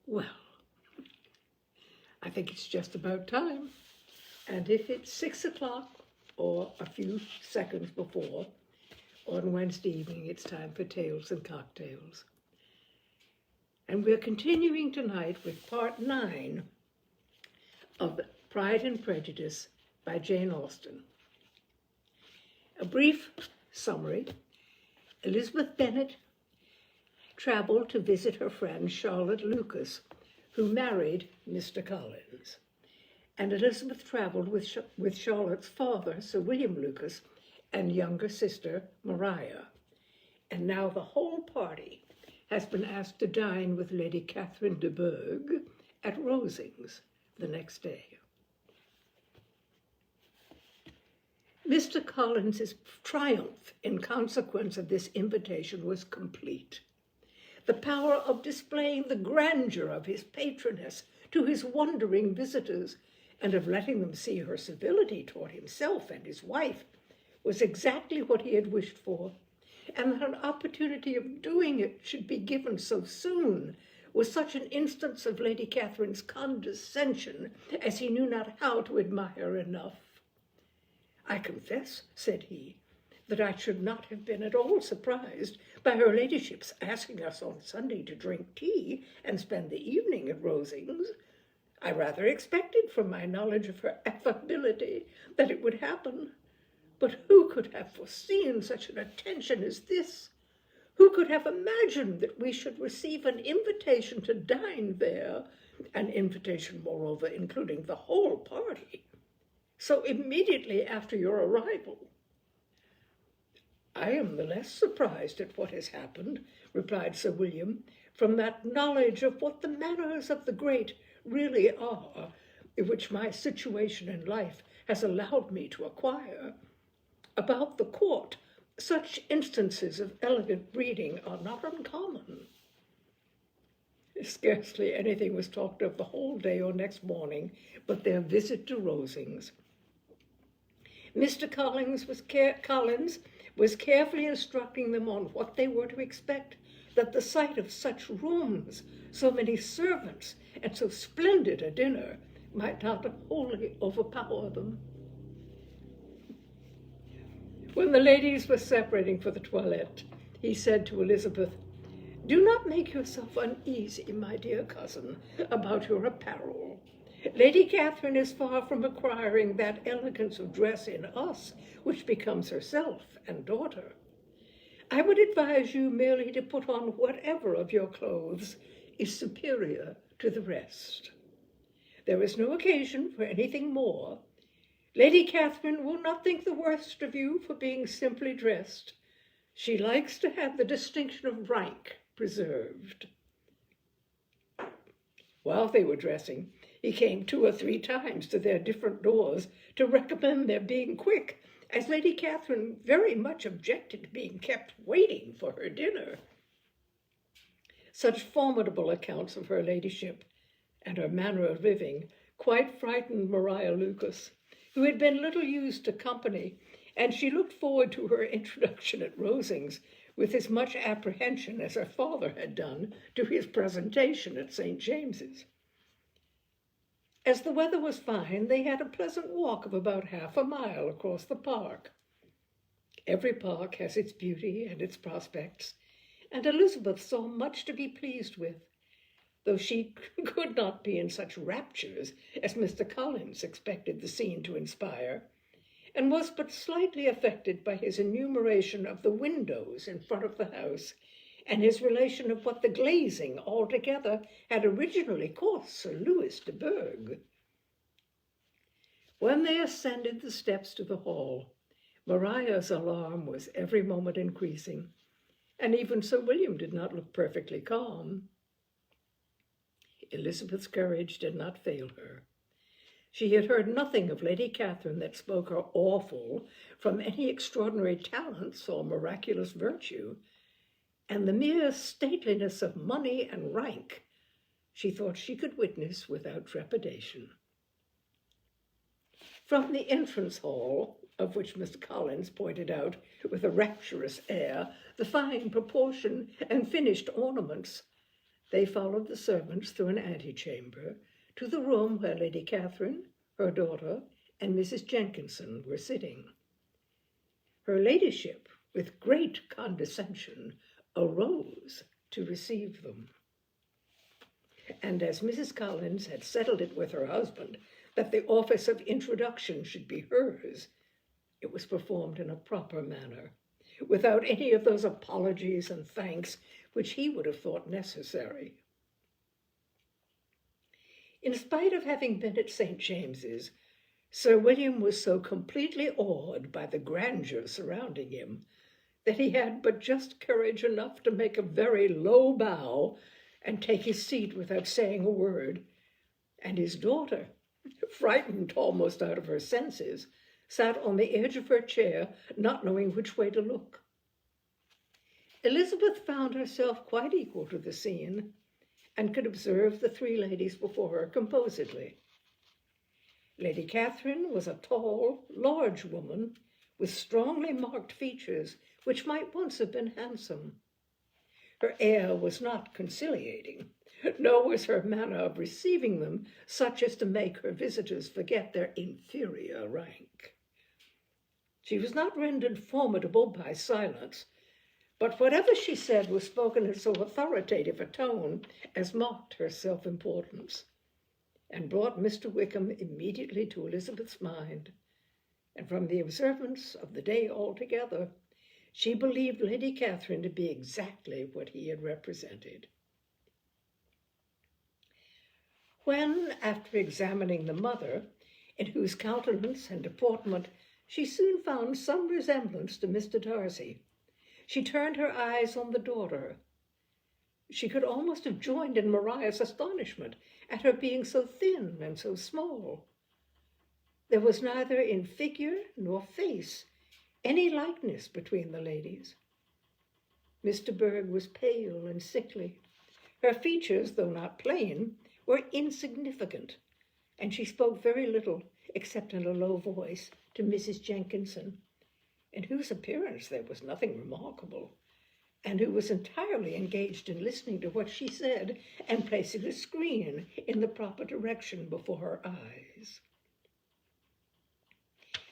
Well, I think it's just about time. And if it's 6 o'clock or a few seconds before, on Wednesday evening, it's time for Tales and Cocktails. And we're continuing tonight with part 9 of Pride and Prejudice by Jane Austen. A brief summary. Elizabeth Bennet traveled to visit her friend Charlotte Lucas, who married Mr. Collins. And Elizabeth traveled with Charlotte's father, Sir William Lucas, and younger sister, Maria. And now the whole party has been asked to dine with Lady Catherine de Bourgh at Rosings the next day. Mr. Collins's triumph in consequence of this invitation was complete. The power of displaying the grandeur of his patroness to his wondering visitors and of letting them see her civility toward himself and his wife was exactly what he had wished for, and that an opportunity of doing it should be given so soon was such an instance of Lady Catherine's condescension as he knew not how to admire enough. "I confess," said he, "that I should not have been at all surprised by her ladyship's asking us on Sunday to drink tea and spend the evening at Rosings. I rather expected, from my knowledge of her affability, that it would happen. But who could have foreseen such an attention as this? Who could have imagined that we should receive an invitation to dine there, an invitation, moreover, including the whole party, so immediately after your arrival?" "I am the less surprised at what has happened," replied Sir William, "from that knowledge of what the manners of the great really are, which my situation in life has allowed me to acquire. About the court, such instances of elegant breeding are not uncommon." Scarcely anything was talked of the whole day or next morning but their visit to Rosings. Mr. Collins was carefully instructing them on what they were to expect, that the sight of such rooms, so many servants, and so splendid a dinner might not wholly overpower them. When the ladies were separating for the toilette, he said to Elizabeth, "Do not make yourself uneasy, my dear cousin, about your apparel. Lady Catherine is far from acquiring that elegance of dress in us which becomes herself and daughter. I would advise you merely to put on whatever of your clothes is superior to the rest. There is no occasion for anything more. Lady Catherine will not think the worst of you for being simply dressed. She likes to have the distinction of rank preserved." While they were dressing, he came 2 or 3 times to their different doors to recommend their being quick, as Lady Catherine very much objected to being kept waiting for her dinner. Such formidable accounts of her ladyship and her manner of living quite frightened Maria Lucas, who had been little used to company, and she looked forward to her introduction at Rosings with as much apprehension as her father had done to his presentation at St. James's. As the weather was fine, they had a pleasant walk of about half a mile across the park. Every park has its beauty and its prospects, and Elizabeth saw much to be pleased with, though she could not be in such raptures as Mr. Collins expected the scene to inspire, and was but slightly affected by his enumeration of the windows in front of the house, and his relation of what the glazing altogether had originally cost Sir Louis de Bourgh. When they ascended the steps to the hall, Maria's alarm was every moment increasing, and even Sir William did not look perfectly calm. Elizabeth's courage did not fail her. She had heard nothing of Lady Catherine that spoke her awful from any extraordinary talents or miraculous virtue, and the mere stateliness of money and rank she thought she could witness without trepidation. From the entrance hall, of which Mr. Collins pointed out with a rapturous air the fine proportion and finished ornaments, They followed the servants through an antechamber to the room where Lady Catherine, her daughter, and Mrs. Jenkinson were sitting. Her ladyship, with great condescension, arose to receive them. And as Mrs. Collins had settled it with her husband that the office of introduction should be hers, it was performed in a proper manner, without any of those apologies and thanks which he would have thought necessary. In spite of having been at St. James's, Sir William was so completely awed by the grandeur surrounding him that he had but just courage enough to make a very low bow and take his seat without saying a word, and his daughter, frightened almost out of her senses, sat on the edge of her chair, not knowing which way to look. Elizabeth found herself quite equal to the scene, and could observe the three ladies before her composedly. Lady Catherine was a tall, large woman, with strongly marked features which might once have been handsome. Her air was not conciliating, nor was her manner of receiving them such as to make her visitors forget their inferior rank. She was not rendered formidable by silence, but whatever she said was spoken in so authoritative a tone as marked her self-importance, and brought Mr. Wickham immediately to Elizabeth's mind, and from the observance of the day altogether, she believed Lady Catherine to be exactly what he had represented. When, after examining the mother, in whose countenance and deportment she soon found some resemblance to Mr. Darcy, she turned her eyes on the daughter. She could almost have joined in Maria's astonishment at her being so thin and so small. There was neither in figure nor face any likeness between the ladies. Mr. Berg was pale and sickly. Her features, though not plain, were insignificant, and she spoke very little, except in a low voice, to Mrs. Jenkinson, in whose appearance there was nothing remarkable, and who was entirely engaged in listening to what she said and placing the screen in the proper direction before her eyes.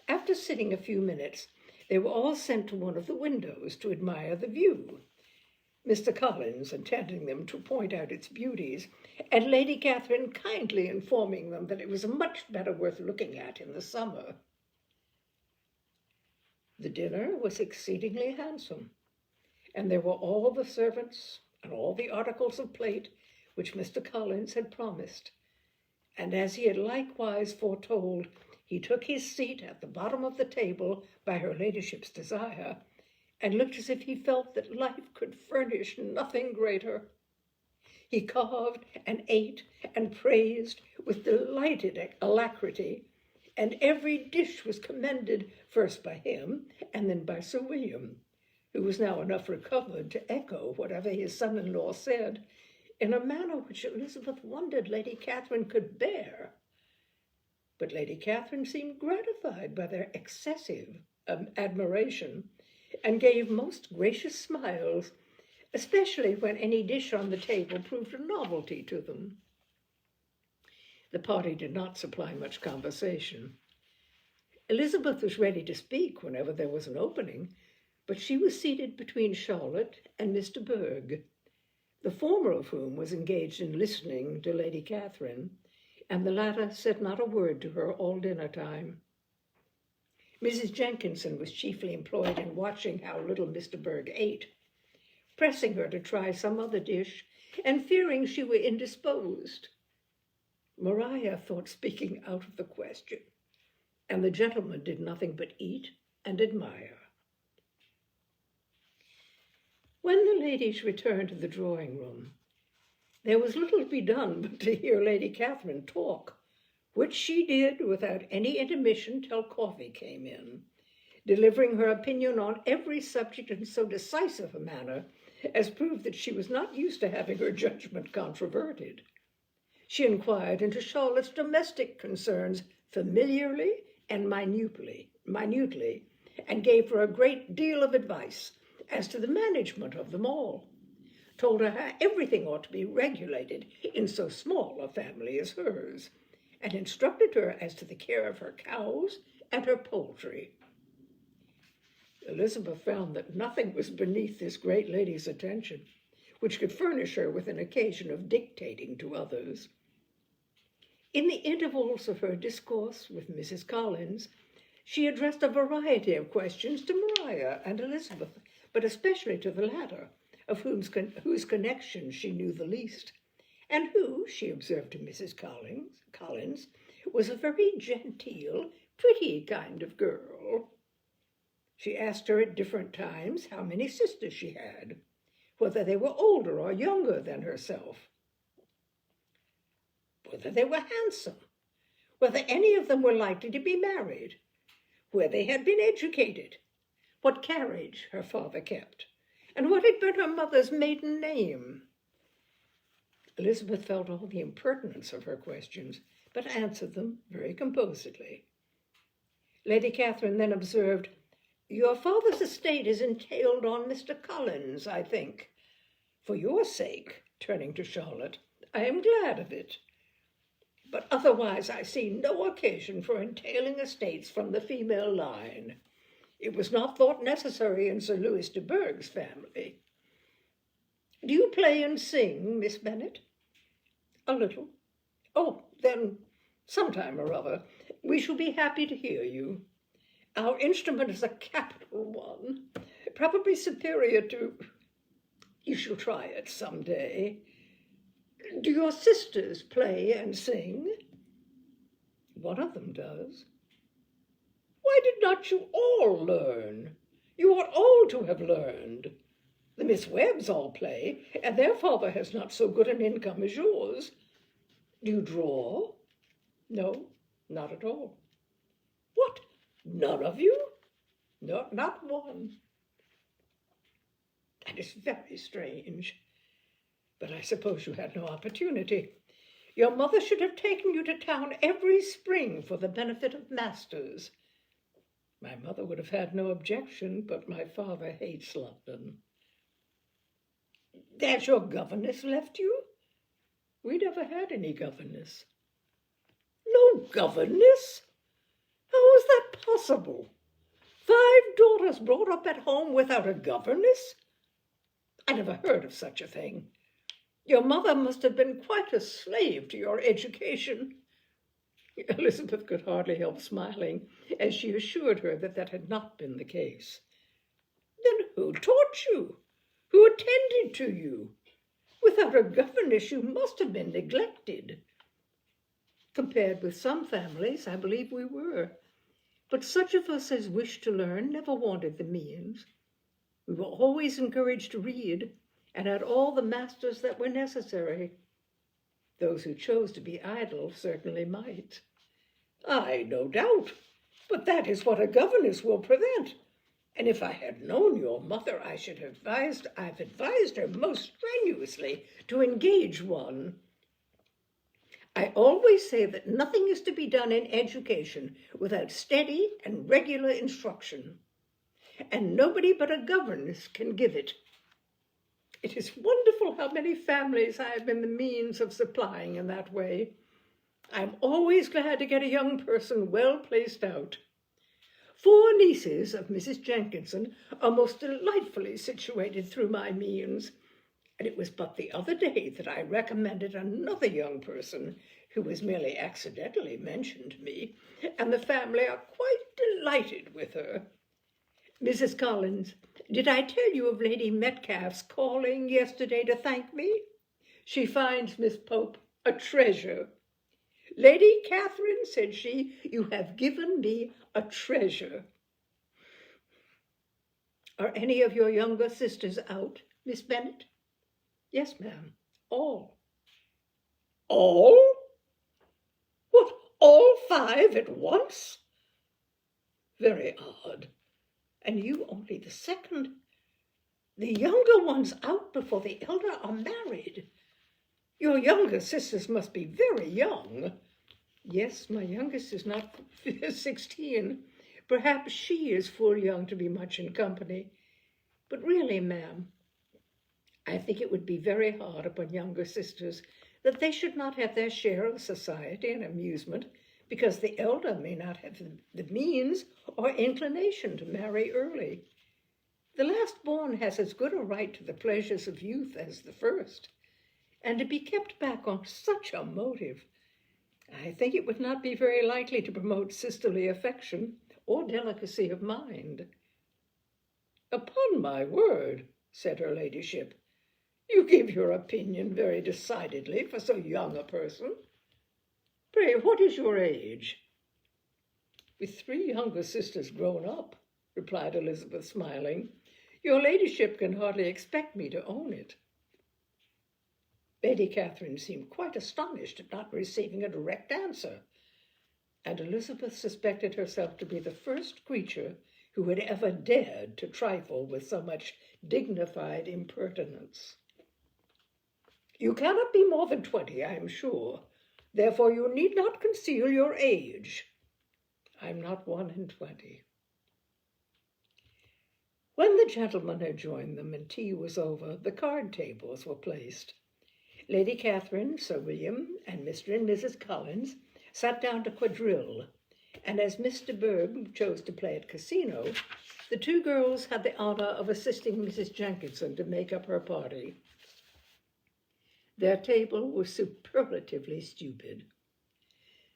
After sitting a few minutes, they were all sent to one of the windows to admire the view, Mr. Collins intending them to point out its beauties, and Lady Catherine kindly informing them that it was much better worth looking at in the summer. The dinner was exceedingly handsome, and there were all the servants and all the articles of plate which Mr. Collins had promised, and as he had likewise foretold, he took his seat at the bottom of the table by her ladyship's desire, and looked as if he felt that life could furnish nothing greater. He carved and ate and praised with delighted alacrity, and every dish was commended first by him and then by Sir William, who was now enough recovered to echo whatever his son-in-law said, in a manner which Elizabeth wondered Lady Catherine could bear. But Lady Catherine seemed gratified by their excessive admiration, and gave most gracious smiles, especially when any dish on the table proved a novelty to them. The party did not supply much conversation. Elizabeth was ready to speak whenever there was an opening, but she was seated between Charlotte and Mr. Berg, the former of whom was engaged in listening to Lady Catherine, and the latter said not a word to her all dinner time. Mrs. Jenkinson was chiefly employed in watching how little Mr. Berg ate, pressing her to try some other dish, and fearing she were indisposed. Maria thought speaking out of the question, and the gentlemen did nothing but eat and admire. When the ladies returned to the drawing-room, there was little to be done but to hear Lady Catherine talk, which she did without any intermission till coffee came in, delivering her opinion on every subject in so decisive a manner as proved that she was not used to having her judgment controverted. She inquired into Charlotte's domestic concerns familiarly and minutely, and gave her a great deal of advice as to the management of them all, told her how everything ought to be regulated in so small a family as hers, and instructed her as to the care of her cows and her poultry. Elizabeth found that nothing was beneath this great lady's attention which could furnish her with an occasion of dictating to others. In the intervals of her discourse with Mrs. Collins, she addressed a variety of questions to Maria and Elizabeth, but especially to the latter, of whose connection she knew the least, and who, she observed to Mrs. Collins, was a very genteel, pretty kind of girl. She asked her at different times how many sisters she had, whether they were older or younger than herself, whether they were handsome, whether any of them were likely to be married, where they had been educated, what carriage her father kept, and what had been her mother's maiden name. Elizabeth felt all the impertinence of her questions, but answered them very composedly. Lady Catherine then observed, "Your father's estate is entailed on Mr. Collins, I think. For your sake," turning to Charlotte, "I am glad of it. But otherwise I see no occasion for entailing estates from the female line. It was not thought necessary in Sir Louis de Bourgh's family. Do you play and sing, Miss Bennet?" "A little." "Oh, then, sometime or other, we shall be happy to hear you. Our instrument is a capital one, probably superior to... You shall try it some day. Do your sisters play and sing?" "One of them does." "Why did not you all learn? You ought all to have learned. The Miss Webbs all play, and their father has not so good an income as yours. Do you draw?" "No, not at all." "What, none of you?" "No, not one." "That is very strange. But I suppose you had no opportunity. Your mother should have taken you to town every spring for the benefit of masters." "My mother would have had no objection, but my father hates London." "Has your governess left you?" "We never had any governess." "No governess? How is that possible? 5 daughters brought up at home without a governess? I never heard of such a thing. Your mother must have been quite a slave to your education." Elizabeth could hardly help smiling as she assured her that that had not been the case. "Then who taught you? Who attended to you? Without a governess, you must have been neglected." "Compared with some families, I believe we were. But such of us as wished to learn never wanted the means. We were always encouraged to read, and had all the masters that were necessary. Those who chose to be idle certainly might." "Ay, no doubt, but that is what a governess will prevent. And if I had known your mother, I've advised her most strenuously to engage one. I always say that nothing is to be done in education without steady and regular instruction, and nobody but a governess can give it. It is wonderful how many families I have been the means of supplying in that way. I'm always glad to get a young person well placed out. 4 nieces of Mrs. Jenkinson are most delightfully situated through my means, and it was but the other day that I recommended another young person who was merely accidentally mentioned to me, and the family are quite delighted with her. Mrs. Collins, did I tell you of Lady Metcalfe's calling yesterday to thank me? She finds Miss Pope a treasure. 'Lady Catherine,' said she, 'you have given me a treasure.'" "Are any of your younger sisters out, Miss Bennet?" "Yes, ma'am, all." "All? What, all 5 at once? Very odd. And you only the second. The younger ones out before the elder are married. Your younger sisters must be very young." "Yes, my youngest is not 16. Perhaps she is full young to be much in company. But really, ma'am, I think it would be very hard upon younger sisters that they should not have their share of society and amusement, because the elder may not have the means or inclination to marry early. The last born has as good a right to the pleasures of youth as the first, and to be kept back on such a motive, I think it would not be very likely to promote sisterly affection or delicacy of mind. Upon my word, said her ladyship, you give your opinion very decidedly for so young a person. Pray, what is your age? With 3 younger sisters grown up, replied Elizabeth, smiling, your ladyship can hardly expect me to own it. Lady Catherine seemed quite astonished at not receiving a direct answer, and Elizabeth suspected herself to be the first creature who had ever dared to trifle with so much dignified impertinence. You cannot be more than 20, I am sure. Therefore you need not conceal your age. I'm not 21. When the gentlemen had joined them and tea was over, the card tables were placed. Lady Catherine, Sir William, and Mr. and Mrs. Collins sat down to quadrille, and as Miss de Bourgh chose to play at casino, the 2 girls had the honor of assisting Mrs. Jenkinson to make up her party. Their table was superlatively stupid.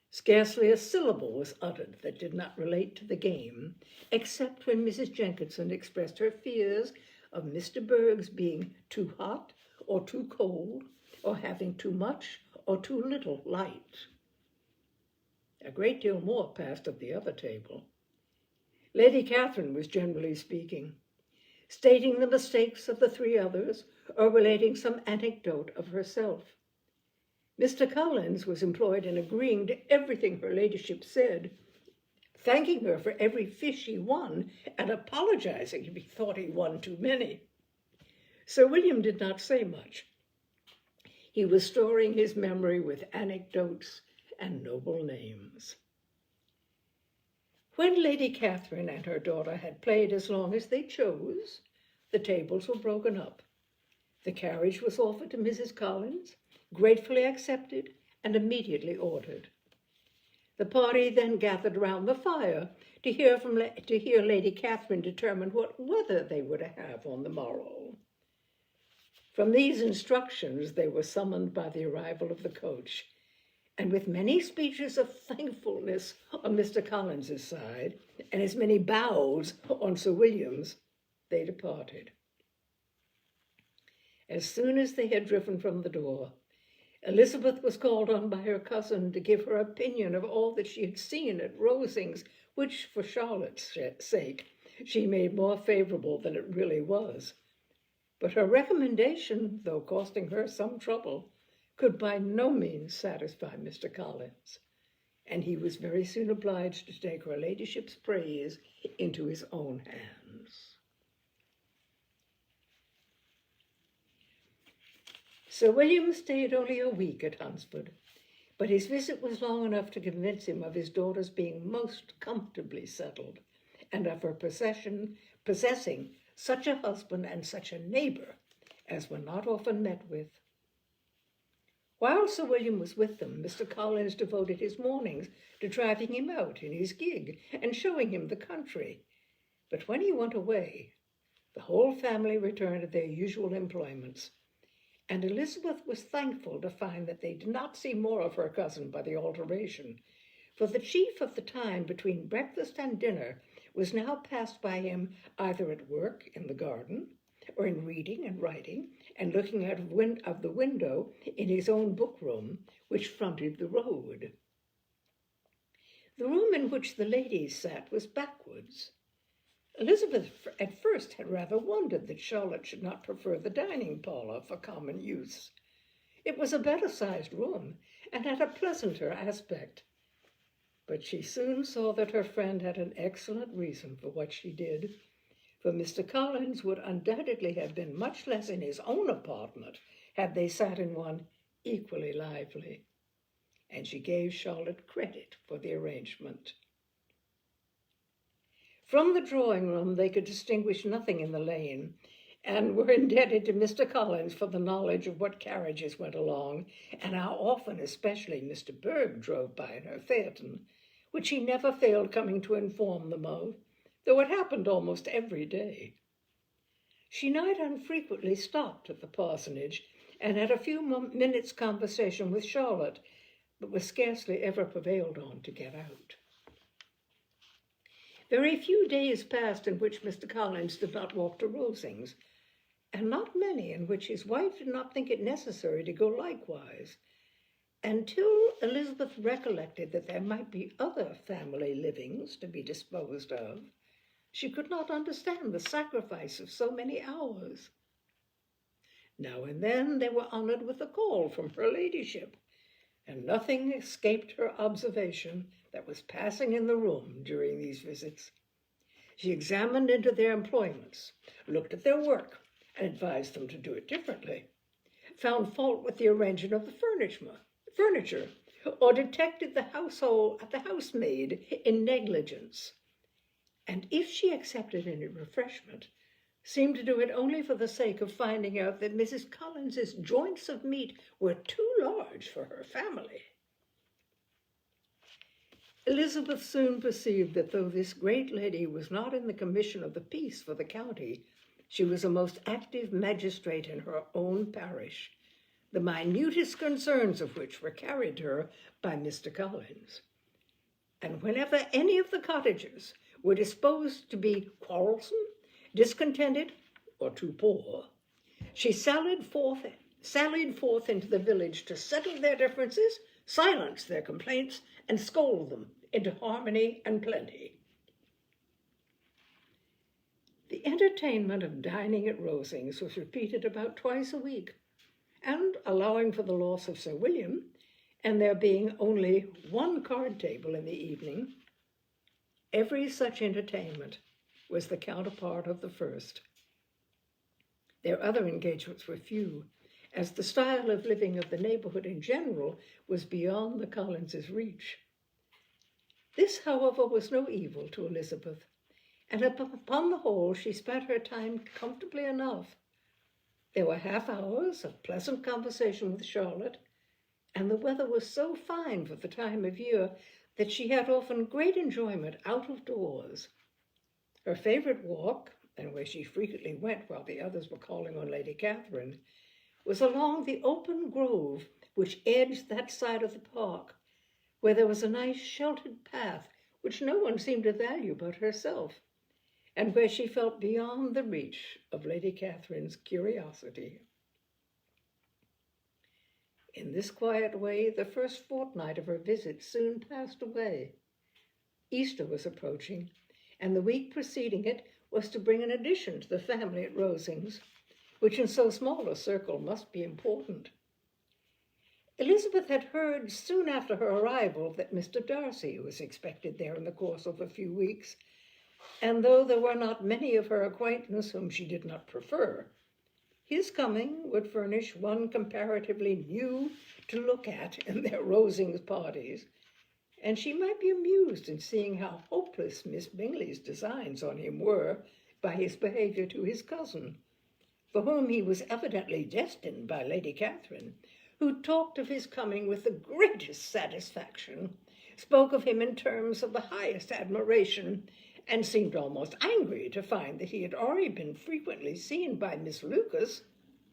Scarcely a syllable was uttered that did not relate to the game, except when Mrs. Jenkinson expressed her fears of Miss de Bourgh's being too hot or too cold, or having too much or too little light. A great deal more passed at the other table. Lady Catherine was generally speaking, stating the mistakes of the 3 others, or relating some anecdote of herself. Mr. Collins was employed in agreeing to everything her ladyship said, thanking her for every fish he won, and apologizing if he thought he won too many. Sir William did not say much. He was storing his memory with anecdotes and noble names. When Lady Catherine and her daughter had played as long as they chose, the tables were broken up. The carriage was offered to Mrs. Collins, gratefully accepted, and immediately ordered. The party then gathered round the fire to hear Lady Catherine determine what weather they were to have on the morrow. From these instructions they were summoned by the arrival of the coach, and with many speeches of thankfulness on Mr. Collins's side, and as many bows on Sir William's, they departed. As soon as they had driven from the door, Elizabeth was called on by her cousin to give her opinion of all that she had seen at Rosings, which, for Charlotte's sake, she made more favorable than it really was. But her recommendation, though costing her some trouble, could by no means satisfy Mr. Collins, and he was very soon obliged to take her ladyship's praise into his own hands. Sir William stayed only a week at Hunsford, but his visit was long enough to convince him of his daughter's being most comfortably settled, and of her possessing such a husband and such a neighbor as were not often met with. While Sir William was with them, Mr. Collins devoted his mornings to driving him out in his gig and showing him the country. But when he went away, the whole family returned to their usual employments, and Elizabeth was thankful to find that they did not see more of her cousin by the alteration, for the chief of the time between breakfast and dinner was now passed by him either at work in the garden, or in reading and writing, and looking out of the window in his own book-room, which fronted the road. The room in which the ladies sat was backwards. Elizabeth at first had rather wondered that Charlotte should not prefer the dining parlour for common use. It was a better-sized room, and had a pleasanter aspect. But she soon saw that her friend had an excellent reason for what she did, for Mr. Collins would undoubtedly have been much less in his own apartment had they sat in one equally lively, and she gave Charlotte credit for the arrangement. From the drawing-room they could distinguish nothing in the lane, and were indebted to Mr. Collins for the knowledge of what carriages went along, and how often especially Mr. Berg drove by in her phaeton, which he never failed coming to inform them of, though it happened almost every day. She not unfrequently stopped at the parsonage and had a few minutes' conversation with Charlotte, but was scarcely ever prevailed on to get out. Very few days passed in which Mr. Collins did not walk to Rosings, and not many in which his wife did not think it necessary to go likewise, until Elizabeth recollected that there might be other family livings to be disposed of. She could not understand the sacrifice of so many hours. Now and then they were honored with a call from her ladyship, and nothing escaped her observation that was passing in the room during these visits. She examined into their employments, looked at their work, and advised them to do it differently, found fault with the arrangement of the furniture, or detected the housemaid in negligence. And if she accepted any refreshment, seemed to do it only for the sake of finding out that Mrs. Collins's joints of meat were too large for her family. Elizabeth soon perceived that though this great lady was not in the commission of the peace for the county, she was a most active magistrate in her own parish, the minutest concerns of which were carried to her by Mr. Collins. And whenever any of the cottagers were disposed to be quarrelsome, discontented, or too poor, she sallied forth into the village to settle their differences, silence their complaints, and scold them into harmony and plenty. The entertainment of dining at Rosings was repeated about twice a week, and, allowing for the loss of Sir William, and there being only one card table in the evening, every such entertainment was the counterpart of the first. Their other engagements were few, as the style of living of the neighborhood in general was beyond the Collinses' reach. This, however, was no evil to Elizabeth, and upon the whole she spent her time comfortably enough. There were half hours of pleasant conversation with Charlotte, and the weather was so fine for the time of year that she had often great enjoyment out of doors. Her favorite walk, and where she frequently went while the others were calling on Lady Catherine, was along the open grove which edged that side of the park, where there was a nice sheltered path which no one seemed to value but herself, and where she felt beyond the reach of Lady Catherine's curiosity. In this quiet way, the first fortnight of her visit soon passed away. Easter was approaching, and the week preceding it was to bring an addition to the family at Rosings, which in so small a circle must be important. Elizabeth had heard soon after her arrival that Mr. Darcy was expected there in the course of a few weeks, and though there were not many of her acquaintance whom she did not prefer, his coming would furnish one comparatively new to look at in their Rosings parties, and she might be amused in seeing how hopeless Miss Bingley's designs on him were by his behavior to his cousin, for whom he was evidently destined by Lady Catherine, who talked of his coming with the greatest satisfaction, spoke of him in terms of the highest admiration, and seemed almost angry to find that he had already been frequently seen by Miss Lucas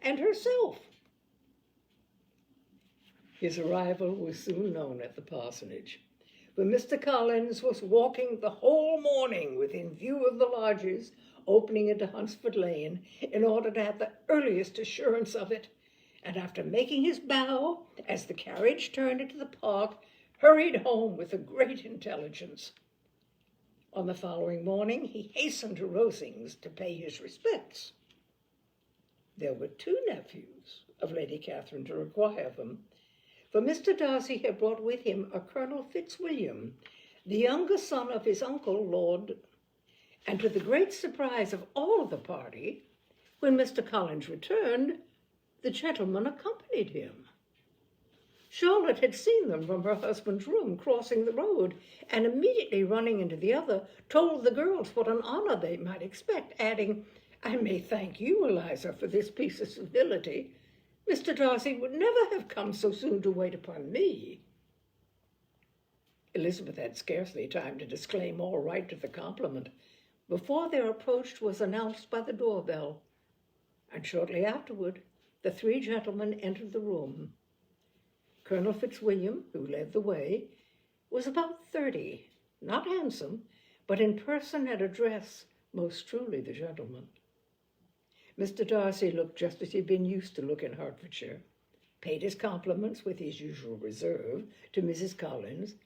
and herself. His arrival was soon known at the parsonage, for Mr. Collins was walking the whole morning within view of the lodges opening into Hunsford Lane in order to have the earliest assurance of it, and after making his bow as the carriage turned into the park, hurried home with a great intelligence. On the following morning, he hastened to Rosings to pay his respects. There were 2 nephews of Lady Catherine to require them, for Mr. Darcy had brought with him a Colonel Fitzwilliam, the younger son of his uncle, Lord, and to the great surprise of all the party, when Mr. Collins returned, the gentleman accompanied him. Charlotte had seen them from her husband's room crossing the road, and immediately running into the other, told the girls what an honor they might expect, adding, I may thank you, Eliza, for this piece of civility. Mr. Darcy would never have come so soon to wait upon me. Elizabeth had scarcely time to disclaim all right to the compliment before their approach was announced by the doorbell, and shortly afterward the three gentlemen entered the room. Colonel Fitzwilliam, who led the way, was about 30, not handsome, but in person and address most truly the gentleman. Mr. Darcy looked just as he had been used to look in Hertfordshire, paid his compliments with his usual reserve to Mrs. Collins,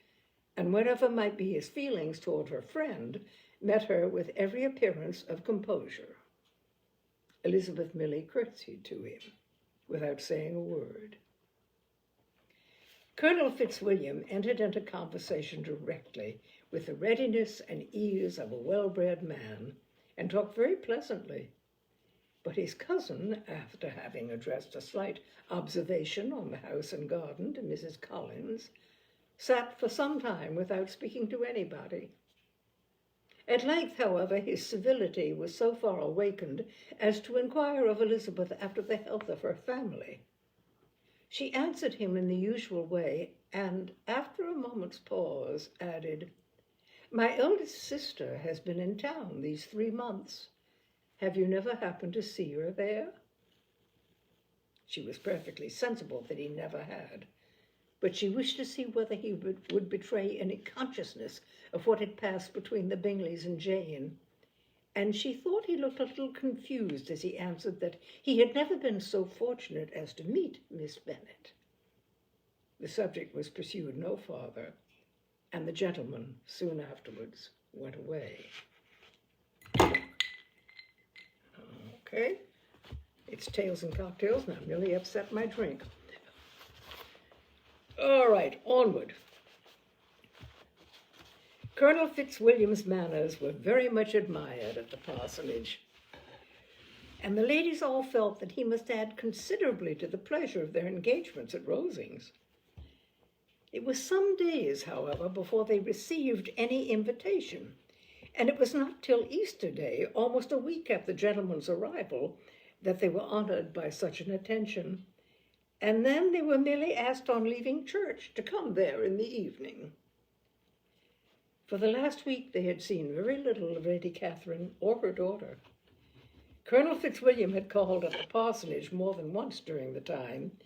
and whatever might be his feelings toward her friend, met her with every appearance of composure. Elizabeth merely curtsied to him, without saying a word. Colonel Fitzwilliam entered into conversation directly, with the readiness and ease of a well-bred man, and talked very pleasantly. But his cousin, after having addressed a slight observation on the house and garden to Mrs. Collins, sat for some time without speaking to anybody. At length, however, his civility was so far awakened as to inquire of Elizabeth after the health of her family. She answered him in the usual way, and, after a moment's pause, added, "My eldest sister has been in town these 3 months. Have you never happened to see her there?" She was perfectly sensible that he never had, but she wished to see whether he would betray any consciousness of what had passed between the Bingleys and Jane, and she thought he looked a little confused as he answered that he had never been so fortunate as to meet Miss Bennet. The subject was pursued no farther, and the gentleman soon afterwards went away. Okay, it's Tales and Cocktails, and I've nearly upset my drink. All right, onward. Colonel Fitzwilliam's manners were very much admired at the parsonage, and the ladies all felt that he must add considerably to the pleasure of their engagements at Rosings. It was some days, however, before they received any invitation, and it was not till Easter Day, almost a week after the gentleman's arrival, that they were honored by such an attention, and then they were merely asked on leaving church to come there in the evening. For the last week they had seen very little of Lady Catherine or her daughter. Colonel Fitzwilliam had called at the parsonage more than once during the time,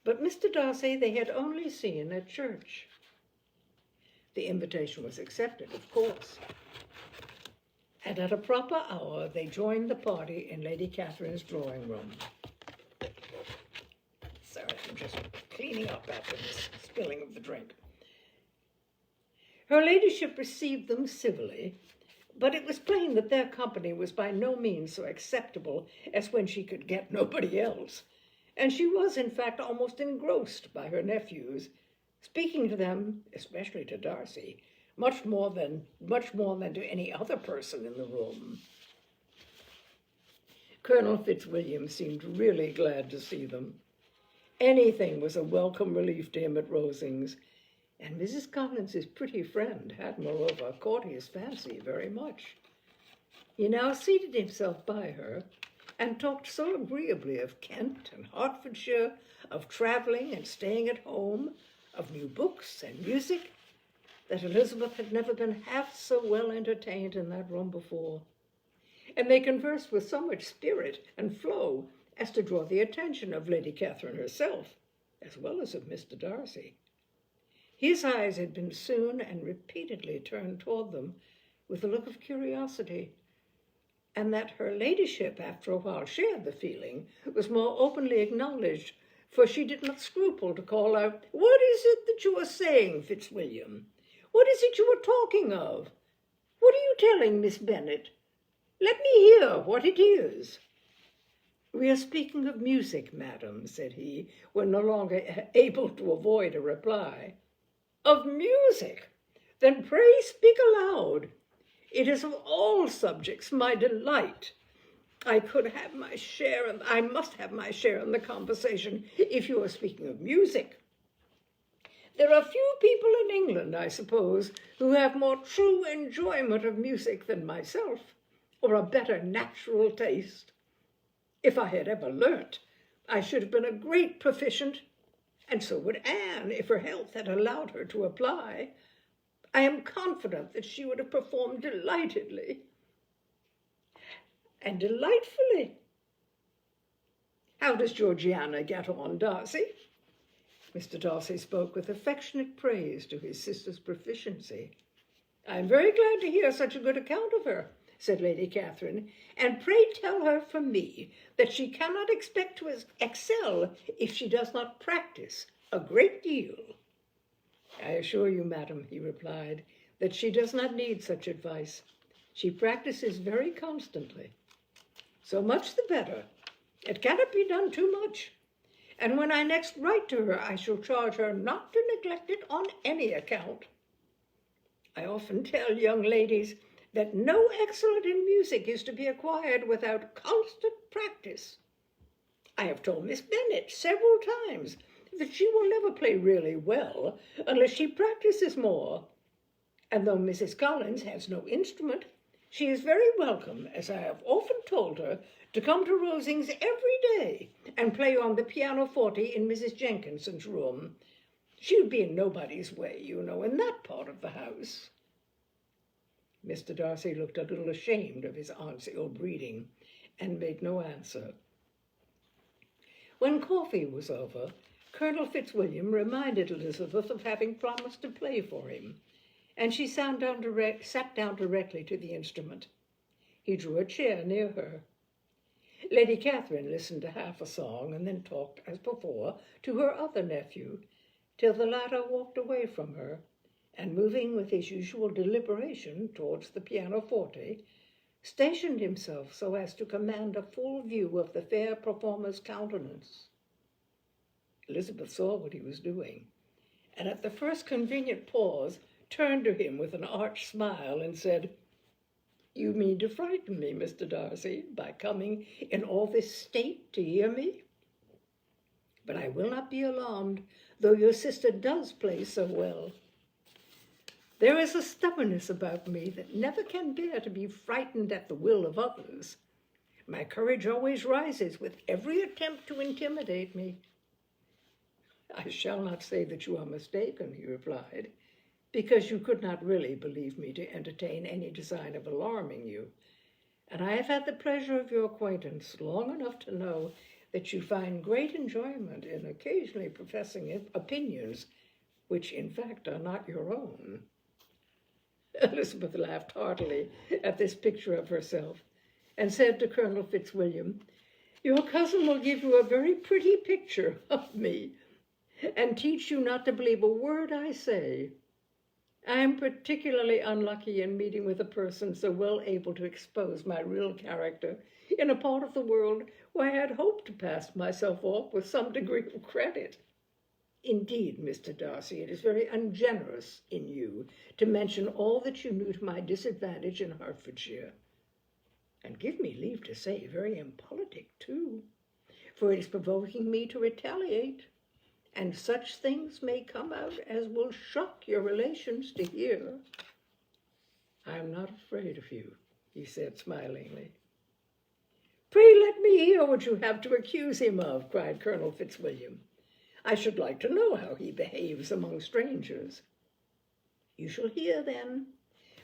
but Mr. Darcy they had only seen at church. The invitation was accepted, of course, and at a proper hour they joined the party in Lady Catherine's drawing room. Sorry, I'm just cleaning up after this spilling of the drink. Her ladyship received them civilly, but it was plain that their company was by no means so acceptable as when she could get nobody else, and she was, in fact, almost engrossed by her nephews, speaking to them, especially to Darcy, much more than to any other person in the room. Colonel Fitzwilliam seemed really glad to see them. Anything was a welcome relief to him at Rosings, and Mrs. Collins's pretty friend had, moreover, caught his fancy very much. He now seated himself by her, and talked so agreeably of Kent and Hertfordshire, of travelling and staying at home, of new books and music, that Elizabeth had never been half so well entertained in that room before, and they conversed with so much spirit and flow as to draw the attention of Lady Catherine herself, as well as of Mr. Darcy. His eyes had been soon and repeatedly turned toward them with a look of curiosity, and that her ladyship after a while shared the feeling was more openly acknowledged, for she did not scruple to call out, "What is it that you are saying, Fitzwilliam? What is it you are talking of? What are you telling Miss Bennet? Let me hear what it is." "We are speaking of music, madam," said he, when no longer able to avoid a reply. "Of music? Then pray speak aloud. It is of all subjects my delight. I must have my share in the conversation if you are speaking of music. There are few people in England, I suppose, who have more true enjoyment of music than myself. or a better natural taste. If I had ever learnt, I should have been a great proficient, and so would Anne if her health had allowed her to apply. I am confident that she would have performed delightedly and delightfully. How does Georgiana get on, Darcy? Mr. Darcy spoke with affectionate praise to his sister's proficiency. I am very glad to hear such a good account of her, said Lady Catherine, and pray tell her from me that she cannot expect to excel if she does not practice a great deal. I assure you, madam, he replied, that she does not need such advice. She practices very constantly. So much the better. It cannot be done too much. And when I next write to her, I shall charge her not to neglect it on any account. I often tell young ladies that no excellence in music is to be acquired without constant practice. I have told Miss Bennet several times that she will never play really well unless she practices more. And though Mrs. Collins has no instrument, she is very welcome, as I have often told her, to come to Rosings every day and play on the pianoforte in Mrs. Jenkinson's room. She would be in nobody's way, you know, in that part of the house. Mr. Darcy looked a little ashamed of his aunt's ill-breeding and made no answer. When coffee was over, Colonel Fitzwilliam reminded Elizabeth of having promised to play for him, and she sat down directly to the instrument. He drew a chair near her. Lady Catherine listened to half a song and then talked, as before, to her other nephew, till the latter walked away from her, and moving with his usual deliberation towards the pianoforte, stationed himself so as to command a full view of the fair performer's countenance. Elizabeth saw what he was doing, and at the first convenient pause turned to him with an arch smile and said, "You mean to frighten me, Mr. Darcy, by coming in all this state to hear me? But I will not be alarmed, though your sister does play so well. There is a stubbornness about me that never can bear to be frightened at the will of others. My courage always rises with every attempt to intimidate me." "I shall not say that you are mistaken," he replied, "because you could not really believe me to entertain any design of alarming you, and I have had the pleasure of your acquaintance long enough to know that you find great enjoyment in occasionally professing opinions which in fact are not your own." Elizabeth laughed heartily at this picture of herself, and said to Colonel Fitzwilliam, "Your cousin will give you a very pretty picture of me, and teach you not to believe a word I say. I am particularly unlucky in meeting with a person so well able to expose my real character in a part of the world where I had hoped to pass myself off with some degree of credit. Indeed, Mr. Darcy, it is very ungenerous in you to mention all that you knew to my disadvantage in Hertfordshire, and give me leave to say, very impolitic too, for it is provoking me to retaliate, and such things may come out as will shock your relations to hear." "I am not afraid of you," he said smilingly. "Pray let me hear what you have to accuse him of," cried Colonel Fitzwilliam. "I should like to know how he behaves among strangers." "You shall hear then,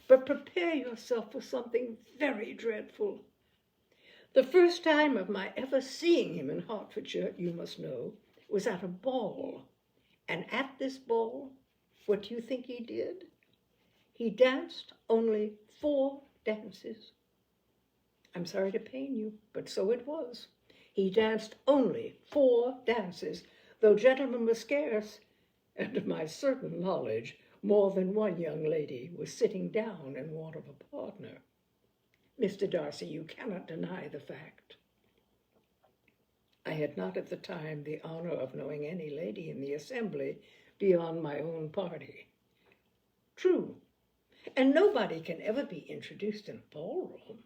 but prepare yourself for something very dreadful. The first time of my ever seeing him in Hertfordshire, you must know, was at a ball, and at this ball, what do you think he did? He danced only 4 dances. I'm sorry to pain you, but so it was. He danced only 4 dances, though gentlemen were scarce, and to my certain knowledge, more than one young lady was sitting down in want of a partner. Mr. Darcy, you cannot deny the fact. I had not at the time the honor of knowing any lady in the assembly beyond my own party. True, and nobody can ever be introduced in a ballroom.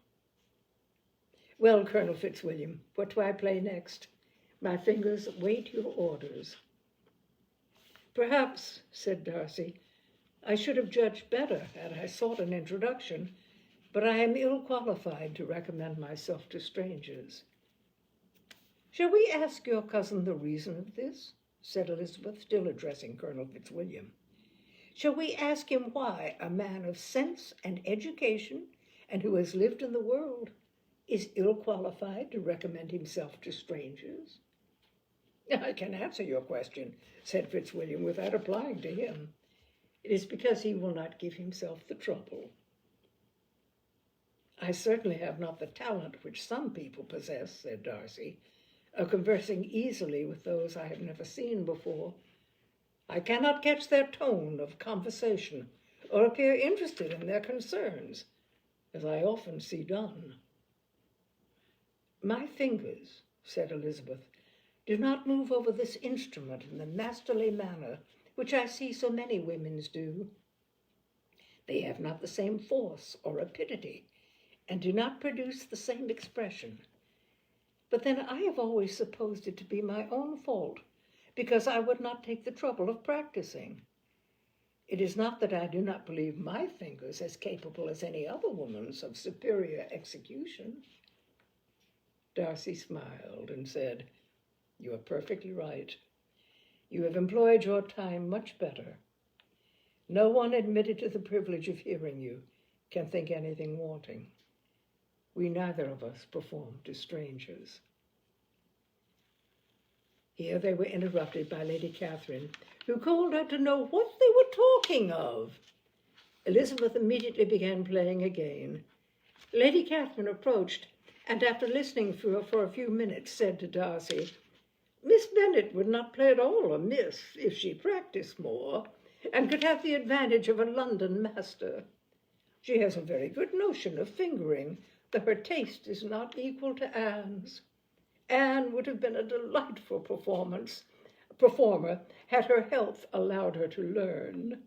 Well, Colonel Fitzwilliam, what do I play next? My fingers wait your orders." "Perhaps," said Darcy, "I should have judged better had I sought an introduction, but I am ill qualified to recommend myself to strangers. Shall we ask your cousin the reason of this? Said Elizabeth, still addressing Colonel Fitzwilliam. Shall we ask him why a man of sense and education, and who has lived in the world, is ill qualified to recommend himself to strangers? I can answer your question, said Fitzwilliam, without applying to him. It is because he will not give himself the trouble. I certainly have not the talent which some people possess, said Darcy, of conversing easily with those I have never seen before. I cannot catch their tone of conversation or appear interested in their concerns, as I often see done. My fingers, said Elizabeth, do not move over this instrument in the masterly manner which I see so many women's do. They have not the same force or rapidity, and do not produce the same expression. But then I have always supposed it to be my own fault, because I would not take the trouble of practicing. It is not that I do not believe my fingers as capable as any other woman's of superior execution. Darcy smiled and said, You are perfectly right. You have employed your time much better. No one admitted to the privilege of hearing you can think anything wanting. We neither of us perform to strangers. Here they were interrupted by Lady Catherine, who called out to know what they were talking of. Elizabeth immediately began playing again. Lady Catherine approached, and after listening for a few minutes, said to Darcy, Miss Bennet would not play at all amiss if she practised more, and could have the advantage of a London master. She has a very good notion of fingering, though her taste is not equal to Anne's. Anne would have been a delightful performer had her health allowed her to learn.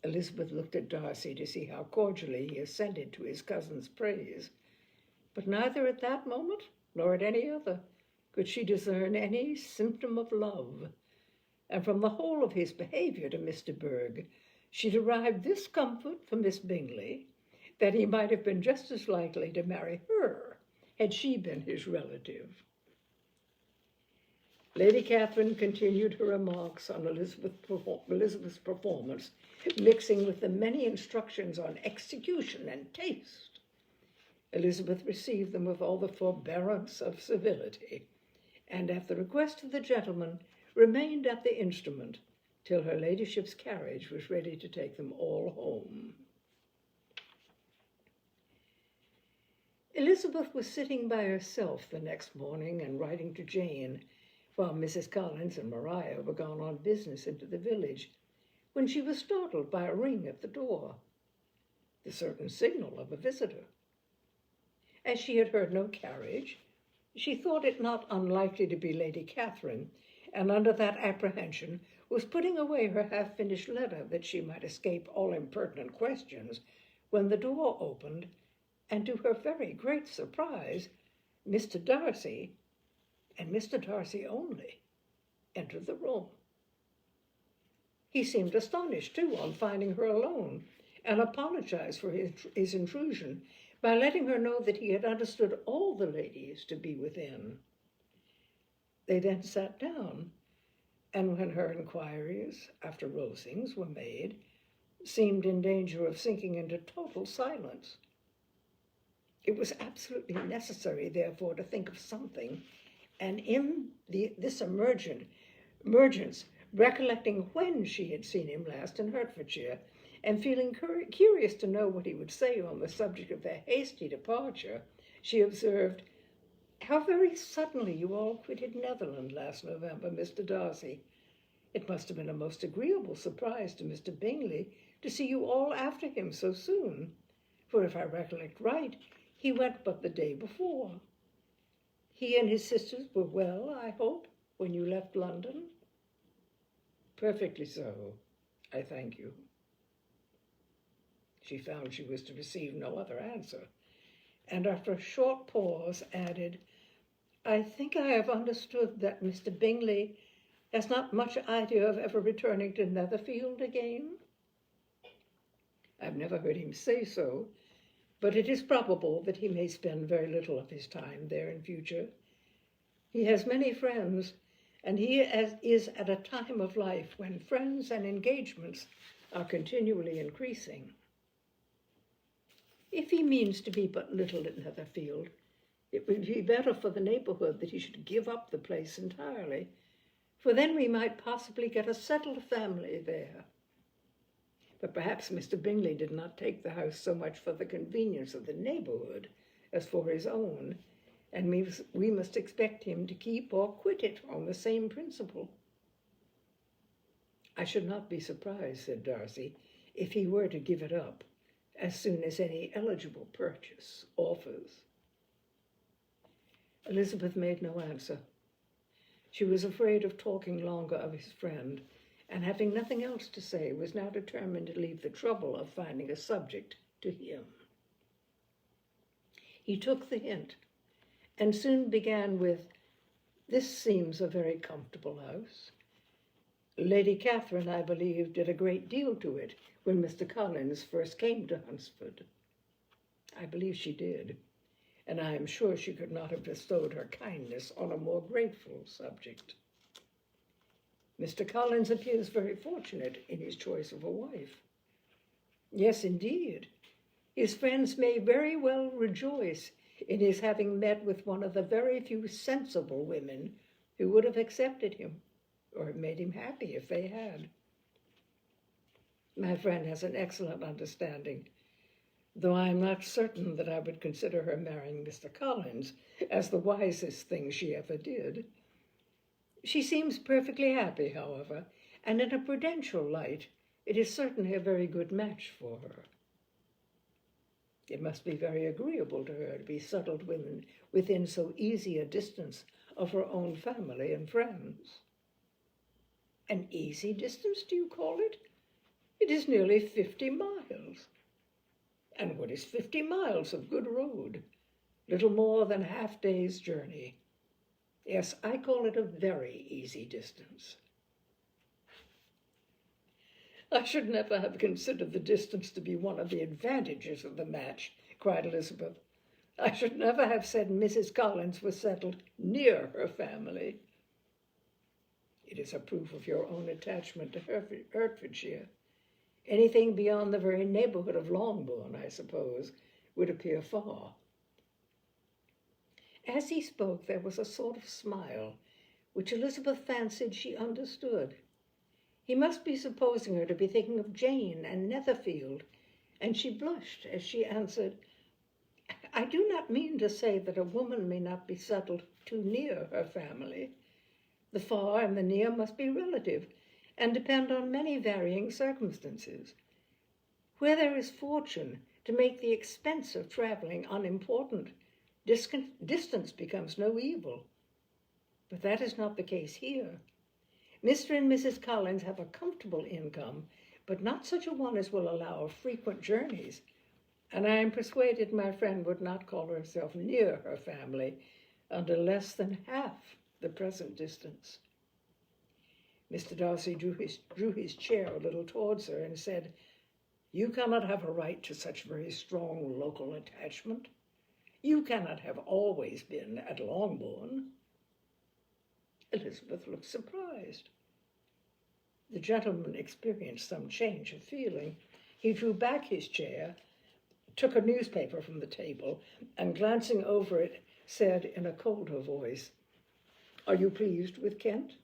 Elizabeth looked at Darcy to see how cordially he assented to his cousin's praise, but neither at that moment nor at any other could she discern any symptom of love, and from the whole of his behavior to Miss de Bourgh she derived this comfort from Miss Bingley, that he might have been just as likely to marry her had she been his relative. Lady Catherine continued her remarks on Elizabeth's performance, mixing with the many instructions on execution and taste. Elizabeth received them with all the forbearance of civility, and at the request of the gentleman remained at the instrument till her ladyship's carriage was ready to take them all home. Elizabeth was sitting by herself the next morning and writing to Jane, while Mrs. Collins and Maria were gone on business into the village, when she was startled by a ring at the door, the certain signal of a visitor. As she had heard no carriage, she thought it not unlikely to be Lady Catherine, and under that apprehension was putting away her half-finished letter that she might escape all impertinent questions, when the door opened, and to her very great surprise, Mr. Darcy, and Mr. Darcy only, entered the room. He seemed astonished, too, on finding her alone, and apologized for his intrusion by letting her know that he had understood all the ladies to be within. They then sat down, and when her inquiries after Rosings were made, seemed in danger of sinking into total silence. It was absolutely necessary, therefore, to think of something, and in this emergence, recollecting when she had seen him last in Hertfordshire, and feeling curious to know what he would say on the subject of their hasty departure, she observed, "How very suddenly you all quitted Netherland last November, Mr. Darcy. It must have been a most agreeable surprise to Mr. Bingley to see you all after him so soon, for if I recollect right, he went but the day before. He and his sisters were well, I hope, when you left London?" "Perfectly so, I thank you." She found she was to receive no other answer, and after a short pause added, "I think I have understood that Mr. Bingley has not much idea of ever returning to Netherfield again?" I've never heard him say so, but it is probable that he may spend very little of his time there in future. He has many friends, and he is at a time of life when friends and engagements are continually increasing. If he means to be but little at Netherfield, it would be better for the neighborhood that he should give up the place entirely, for then we might possibly get a settled family there. But perhaps Mr. Bingley did not take the house so much for the convenience of the neighborhood as for his own, and we must expect him to keep or quit it on the same principle. I should not be surprised, said Darcy, if he were to give it up as soon as any eligible purchase offers. Elizabeth made no answer. She was afraid of talking longer of his friend, and having nothing else to say, was now determined to leave the trouble of finding a subject to him. He took the hint, and soon began with, "This seems a very comfortable house. Lady Catherine, I believe, did a great deal to it when Mr. Collins first came to Hunsford." "I believe she did, and I am sure she could not have bestowed her kindness on a more grateful subject. Mr. Collins appears very fortunate in his choice of a wife." "Yes, indeed. His friends may very well rejoice in his having met with one of the very few sensible women who would have accepted him, or have made him happy if they had. My friend has an excellent understanding, though I am not certain that I would consider her marrying Mr. Collins as the wisest thing she ever did. She seems perfectly happy, however, and in a prudential light, it is certainly a very good match for her. It must be very agreeable to her to be settled within so easy a distance of her own family and friends." "An easy distance, do you call it? It is nearly 50 miles. And what is 50 miles of good road? Little more than half-day's journey. Yes, I call it a very easy distance." "I should never have considered the distance to be one of the advantages of the match," cried Elizabeth. "I should never have said Mrs. Collins was settled near her family." "It is a proof of your own attachment to Hertfordshire. Anything beyond the very neighborhood of Longbourn, I suppose, would appear far." As he spoke, there was a sort of smile, which Elizabeth fancied she understood. He must be supposing her to be thinking of Jane and Netherfield, and she blushed as she answered, "I do not mean to say that a woman may not be settled too near her family. The far and the near must be relative, and depend on many varying circumstances. Where there is fortune to make the expense of traveling unimportant, distance becomes no evil. But that is not the case here. Mr. and Mrs. Collins have a comfortable income, but not such a one as will allow of frequent journeys, and I am persuaded my friend would not call herself near her family under less than half the present distance." Mr. Darcy drew his chair a little towards her and said, "You cannot have a right to such very strong local attachment. You cannot have always been at Longbourn." Elizabeth looked surprised. The gentleman experienced some change of feeling. He drew back his chair, took a newspaper from the table, and glancing over it, said in a colder voice, "Are you pleased with Kent?"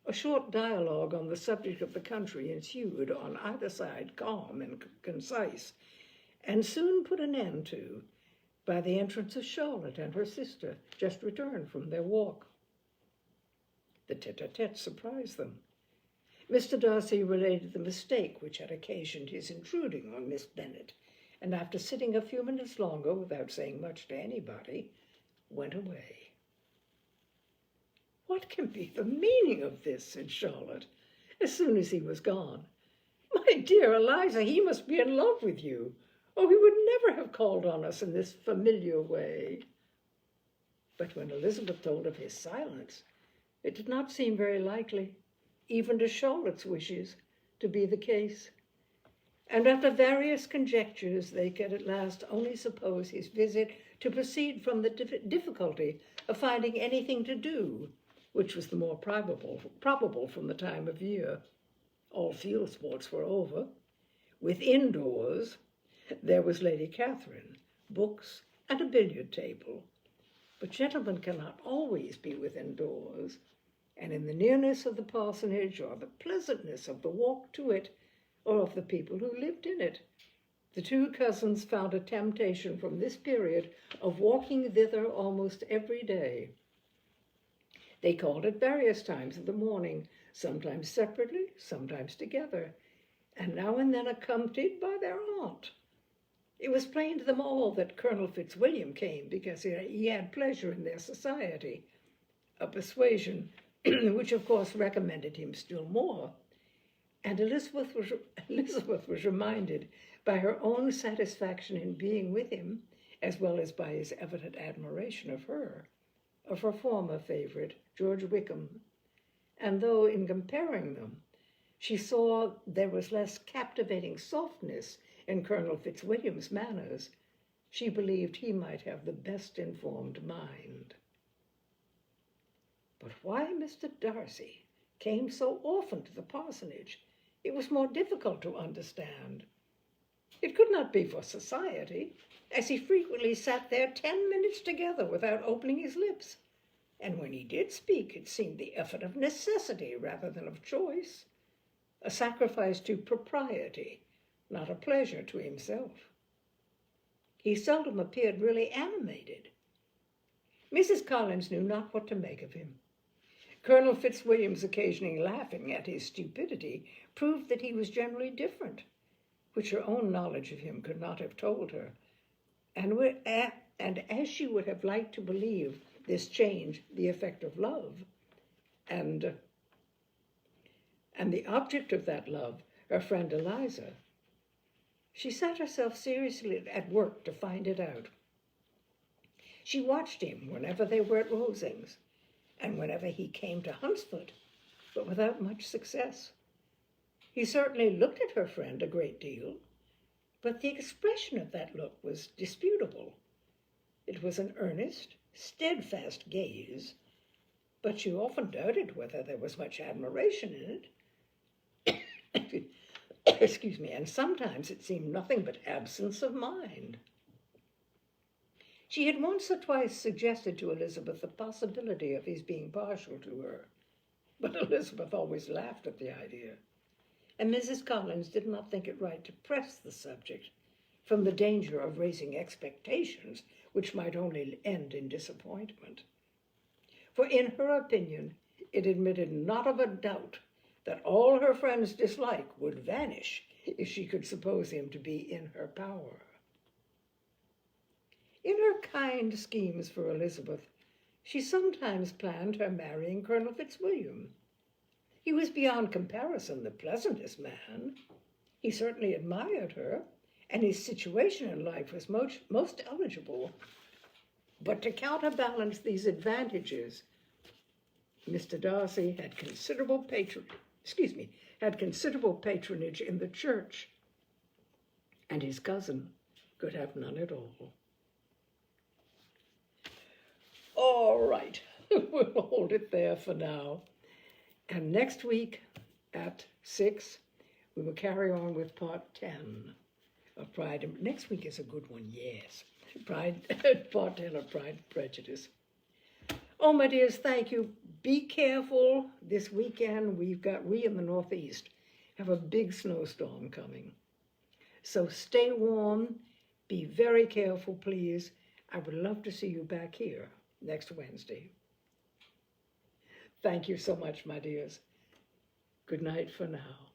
A short dialogue on the subject of the country ensued, on either side calm and concise, and soon put an end to by the entrance of Charlotte and her sister, just returned from their walk. The tete-a-tete surprised them. Mr. Darcy related the mistake which had occasioned his intruding on Miss Bennet, and after sitting a few minutes longer without saying much to anybody, went away. "What can be the meaning of this?" said Charlotte, as soon as he was gone. "My dear Eliza, he must be in love with you, or he would never have called on us in this familiar way." But when Elizabeth told of his silence, it did not seem very likely, even to Charlotte's wishes, to be the case. and after various conjectures, they could at last only suppose his visit to proceed from the difficulty of finding anything to do, which was the more probable from the time of year. All field sports were over. Within doors, there was Lady Catherine, books, and a billiard table. But gentlemen cannot always be within doors, and in the nearness of the parsonage, or the pleasantness of the walk to it, or of the people who lived in it, the two cousins found a temptation from this period of walking thither almost every day. They called at various times of the morning, sometimes separately, sometimes together, and now and then accompanied by their aunt. It was plain to them all that Colonel Fitzwilliam came because he had pleasure in their society, a persuasion which of course recommended him still more. And Elizabeth was reminded by her own satisfaction in being with him, as well as by his evident admiration of her former favorite, George Wickham. And though in comparing them, she saw there was less captivating softness in Colonel Fitzwilliam's manners, she believed he might have the best informed mind. But why Mr. Darcy came so often to the parsonage, it was more difficult to understand. It could not be for society, as he frequently sat there 10 minutes together without opening his lips, and when he did speak, it seemed the effort of necessity rather than of choice, a sacrifice to propriety, not a pleasure to himself. He seldom appeared really animated. Mrs. Collins knew not what to make of him. Colonel Fitzwilliam's occasionally laughing at his stupidity proved that he was generally different, which her own knowledge of him could not have told her. And as she would have liked to believe this change the effect of love, and the object of that love, her friend Eliza, she set herself seriously at work to find it out. She watched him whenever they were at Rosings, and whenever he came to Hunsford, but without much success. He certainly looked at her friend a great deal, but the expression of that look was disputable. It was an earnest, steadfast gaze, but she often doubted whether there was much admiration in it. Excuse me, and sometimes it seemed nothing but absence of mind. She had once or twice suggested to Elizabeth the possibility of his being partial to her, but Elizabeth always laughed at the idea, and Mrs. Collins did not think it right to press the subject, from the danger of raising expectations which might only end in disappointment. For in her opinion, it admitted not of a doubt that all her friend's dislike would vanish if she could suppose him to be in her power. In her kind schemes for Elizabeth, she sometimes planned her marrying Colonel Fitzwilliam. He was beyond comparison the pleasantest man. He certainly admired her, and his situation in life was most eligible. But to counterbalance these advantages, Mr. Darcy had considerable patronage in the church, and his cousin could have none at all. All right, we'll hold it there for now. And next week at 6, we will carry on with part 10 of Pride. And next week is a good one, yes. Part 10 of Pride and Prejudice. Oh, my dears, thank you. Be careful this weekend. We in the Northeast have a big snowstorm coming. So stay warm. Be very careful, please. I would love to see you back here next Wednesday. Thank you so much, my dears. Good night for now.